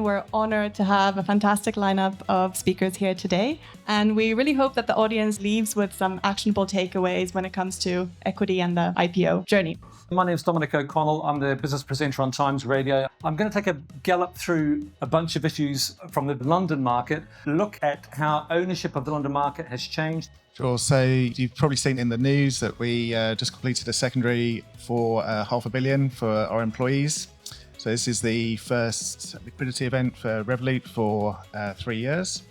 we're honored to have a fantastic lineup of speakers here today. And we really hope that the audience leaves with some actionable takeaways when it comes to equity and the IPO journey. My name is Dominic O'Connell. I'm the business presenter on Times Radio. I'm going to take a gallop through a bunch of issues from the London market, look at how ownership of the London market has changed. Sure. So you've probably seen in the news that we just completed a secondary for £500 million for our employees. So this is the first liquidity event for Revolut for 3 years.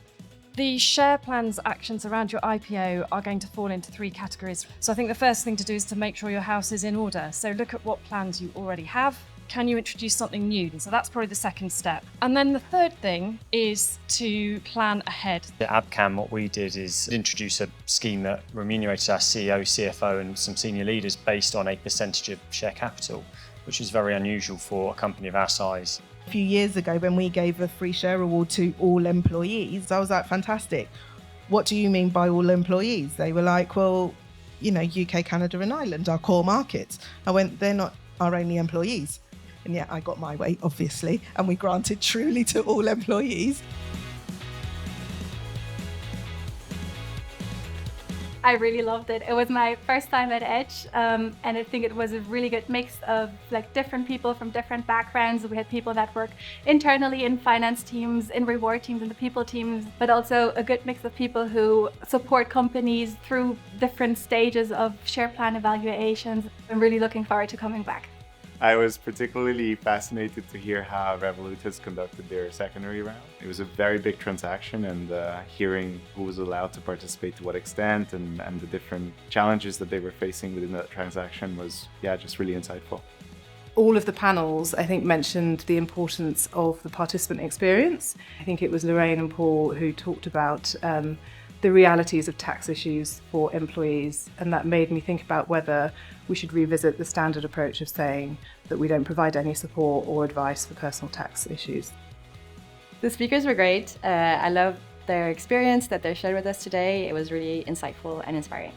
The share plans actions around your IPO are going to fall into 3 categories. So I think the first thing to do is to make sure your house is in order. So look at what plans you already have. Can you introduce something new? So that's probably the second step. And then the third thing is to plan ahead. At Abcam, what we did is introduce a scheme that remunerated our CEO, CFO and some senior leaders based on a percentage of share capital, which is very unusual for a company of our size. A few years ago, when we gave a free share award to all employees, I was like, fantastic. What do you mean by all employees? They were like, well, UK, Canada and Ireland, our core markets. I went, they're not our only employees. And yet I got my way, obviously, and we granted truly to all employees. I really loved it. It was my first time at Edge, and I think it was a really good mix of different people from different backgrounds. We had people that work internally in finance teams, in reward teams, and the people teams, but also a good mix of people who support companies through different stages of share plan evaluations. I'm really looking forward to coming back. I was particularly fascinated to hear how Revolut has conducted their secondary round. It was a very big transaction, and hearing who was allowed to participate to what extent and the different challenges that they were facing within that transaction was, just really insightful. All of the panels, I think, mentioned the importance of the participant experience. I think it was Lorraine and Paul who talked about the realities of tax issues for employees, and that made me think about whether we should revisit the standard approach of saying that we don't provide any support or advice for personal tax issues. The speakers were great. I love their experience that they shared with us today. It was really insightful and inspiring.